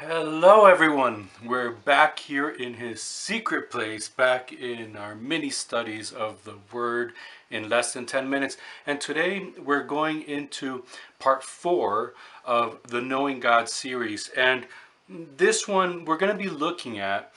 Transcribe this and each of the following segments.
Hello everyone, we're back here in his secret place, back in our mini studies of the Word in less than 10 minutes. And today we're going into part 4 of the Knowing God series. And this one we're going to be looking at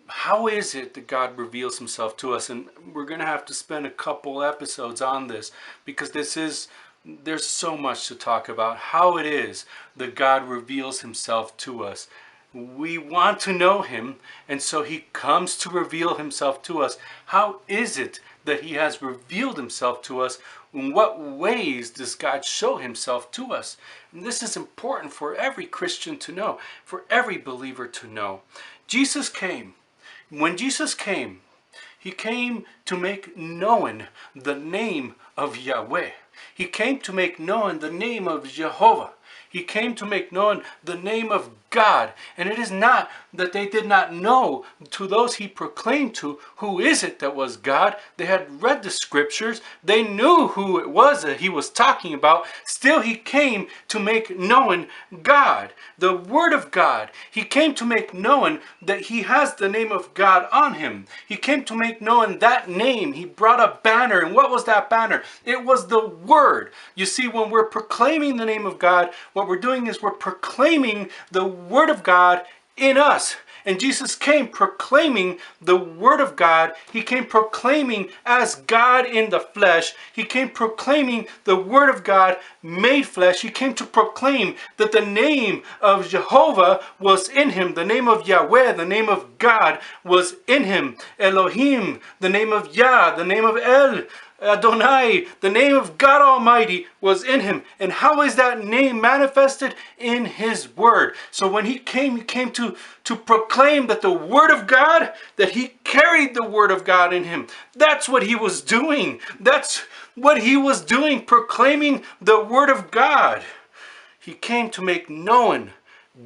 how is it that God reveals himself to us. And we're going to have to spend a couple episodes on this because there's so much to talk about how it is that God reveals himself to us. We want to know him, and so he comes to reveal himself to us. How is it that he has revealed himself to us? In what ways does God show himself to us? And this is important for every Christian to know, for every believer to know. Jesus came. When Jesus came, he came to make known the name of Yahweh. He came to make known the name of Jehovah. He came to make known the name of God. And it is not that they did not know, to those he proclaimed to, who is it that was God. They had read the scriptures. They knew who it was that he was talking about. Still he came to make known God, the Word of God. He came to make known that he has the name of God on him. He came to make known that name. He brought a banner. And what was that banner? It was the Word. You see, when we're proclaiming the name of God, what we're doing is we're proclaiming the Word of God in us. And Jesus came proclaiming the Word of God. He came proclaiming as God in the flesh. He came proclaiming the Word of God made flesh. He came to proclaim that the name of Jehovah was in him. The name of Yahweh, the name of God was in him. Elohim, the name of Yah, the name of El Adonai, the name of God Almighty was in him. And how is that name manifested? In his Word. So when he came to proclaim that the Word of God, that he carried the Word of God in him. That's what he was doing. That's what he was doing, proclaiming the Word of God. He came to make known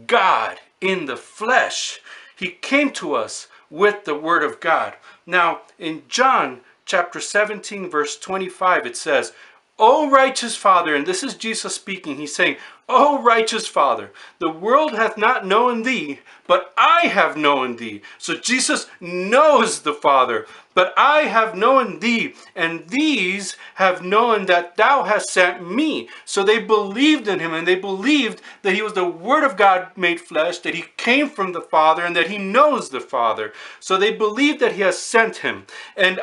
God in the flesh. He came to us with the Word of God. Now, in John chapter 17, verse 25, it says, O righteous Father, and this is Jesus speaking, he's saying, O righteous Father, the world hath not known thee, but I have known thee. So Jesus knows the Father, but I have known thee, and these have known that thou hast sent me. So they believed in him, and they believed that he was the Word of God made flesh, that he came from the Father, and that he knows the Father. So they believed that he has sent him. And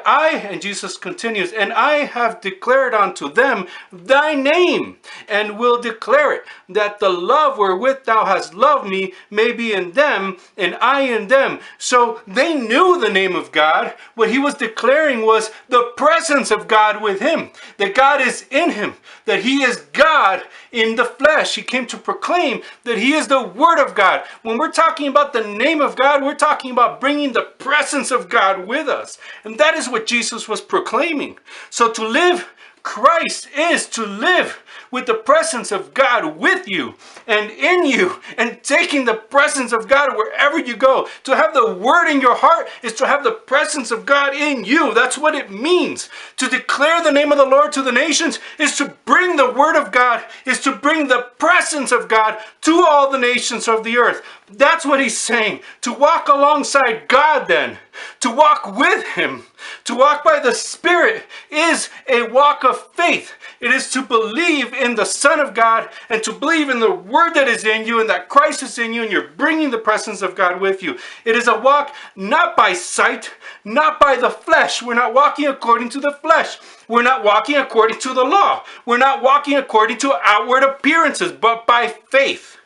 Jesus continues, and I have declared unto them thy name, and will declare it, that the love wherewith thou hast loved me may be in them, and I in them. So they knew the name of God. What he was declaring was the presence of God with him, that God is in him, that he is God in the flesh. He came to proclaim that he is the Word of God. When we're talking about the name of God, we're talking about bringing the presence of God with us. And that is what Jesus was proclaiming. So to live Christ is to live with the presence of God with you and in you, and taking the presence of God wherever you go. To have the Word in your heart is to have the presence of God in you. That's what it means. To declare the name of the Lord to the nations is to bring the Word of God, is to bring the presence of God to all the nations of the earth. That's what he's saying. To walk alongside God then, to walk with him, to walk by the Spirit is a walk of faith. It is to believe in the Son of God and to believe in the Word that is in you and that Christ is in you and you're bringing the presence of God with you. It is a walk not by sight, not by the flesh. We're not walking according to the flesh. We're not walking according to the law. We're not walking according to outward appearances, but by faith,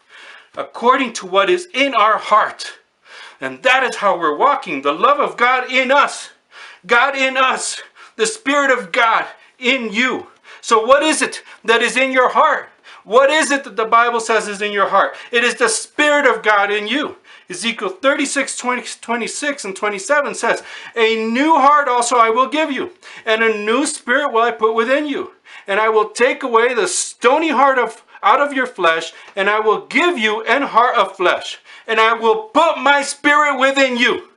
according to what is in our heart. And that is how we're walking. The love of God in us. God in us. The Spirit of God in you. So what is it that is in your heart? What is it that the Bible says is in your heart? It is the Spirit of God in you. Ezekiel 36, 26 and 27 says, A new heart also I will give you, and a new spirit will I put within you. And I will take away the stony heart out of your flesh, and I will give you an heart of flesh. And I will put my Spirit within you.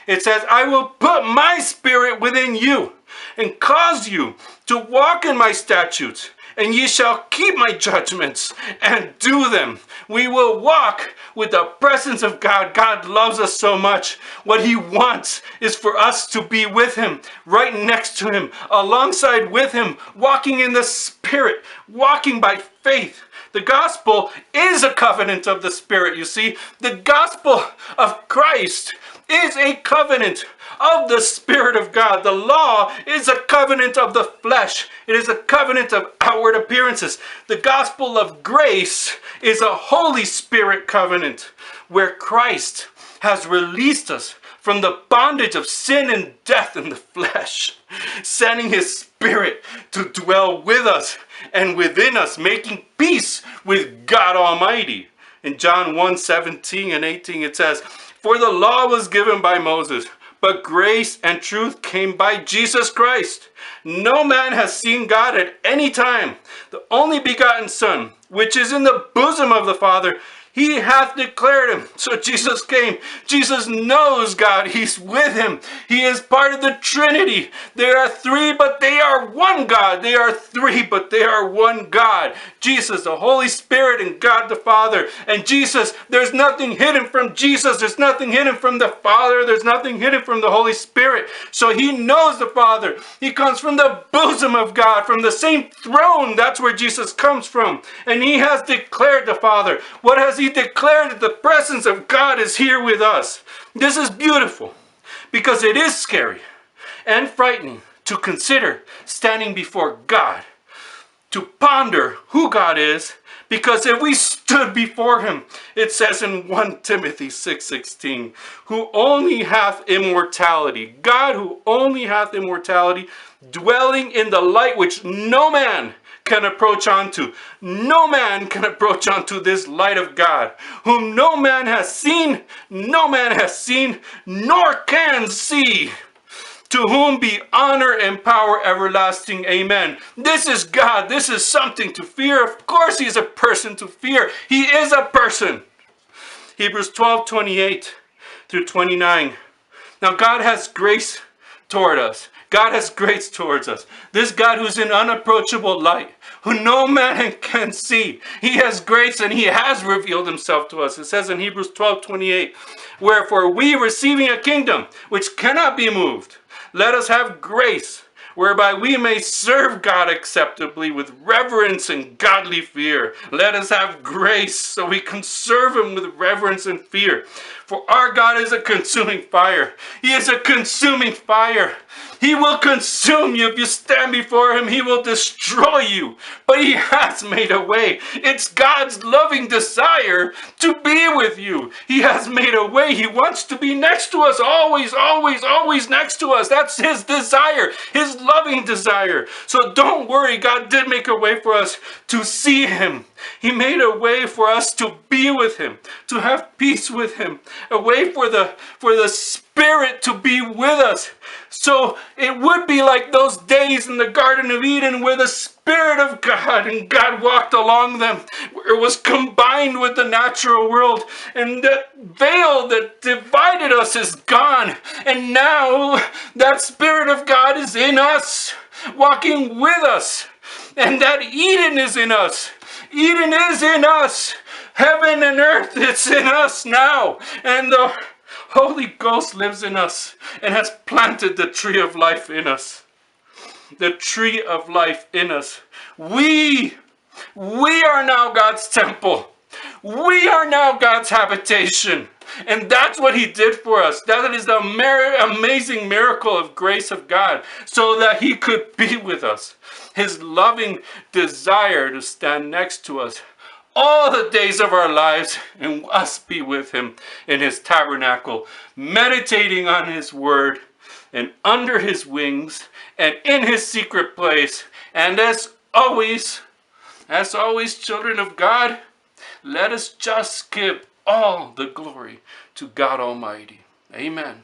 It says, I will put my Spirit within you and cause you to walk in my statutes and ye shall keep my judgments and do them. We will walk with the presence of God. God loves us so much. What he wants is for us to be with him, right next to him, alongside with him, walking in the Spirit, walking by faith. The gospel is a covenant of the Spirit, you see. The gospel of Christ is a covenant of the Spirit of God. The law is a covenant of the flesh. It is a covenant of outward appearances. The gospel of grace is a Holy Spirit covenant where Christ has released us from the bondage of sin and death in the flesh, sending his Spirit to dwell with us and within us, making peace with God Almighty. In John 1:17 and 18 it says, "For the law was given by Moses, but grace and truth came by Jesus Christ. No man has seen God at any time. The only begotten Son, which is in the bosom of the Father, he hath declared him." So Jesus came. Jesus knows God. He's with him. He is part of the Trinity. They are three, but they are one God. They are three, but they are one God. Jesus, the Holy Spirit, and God the Father. And Jesus, there's nothing hidden from Jesus. There's nothing hidden from the Father. There's nothing hidden from the Holy Spirit. So he knows the Father. He comes from the bosom of God, from the same throne. That's where Jesus comes from. And he has declared the Father. What has he declared? That the presence of God is here with us. This is beautiful because it is scary and frightening to consider standing before God, to ponder who God is, because if we stood before him, it says in 1 Timothy 6:16, who only hath immortality, God who only hath immortality, dwelling in the light which no man can approach unto. No man can approach unto this light of God, whom no man has seen, nor can see. To whom be honor and power everlasting. Amen. This is God. This is something to fear. Of course he is a person to fear. He is a person. Hebrews 12:28 through 29. Now God has grace toward us. God has grace towards us. This God who's in unapproachable light, who no man can see. He has grace and he has revealed himself to us. It says in Hebrews 12:28, wherefore we receiving a kingdom which cannot be moved, let us have grace, whereby we may serve God acceptably with reverence and godly fear. Let us have grace so we can serve him with reverence and fear. For our God is a consuming fire. He is a consuming fire. He will consume you if you stand before him. He will destroy you. But he has made a way. It's God's loving desire to be with you. He has made a way. He wants to be next to us. Always, always, always next to us. That's his desire. His loving desire. So don't worry. God did make a way for us to see him. He made a way for us to be with him, to have peace with him, a way for the Spirit to be with us. So it would be like those days in the Garden of Eden where the Spirit of God and God walked along them, where it was combined with the natural world, and that veil that divided us is gone. And now that Spirit of God is in us, walking with us, and that Eden is in us. Eden is in us. Heaven and earth, it's in us now. And the Holy Ghost lives in us and has planted the tree of life in us. The tree of life in us. We are now God's temple. We are now God's habitation. And that's what he did for us. That is the amazing miracle of grace of God, so that he could be with us. His loving desire to stand next to us all the days of our lives and us be with him in his tabernacle, meditating on his word and under his wings and in his secret place. And as always, children of God, let us just give all the glory to God Almighty. Amen.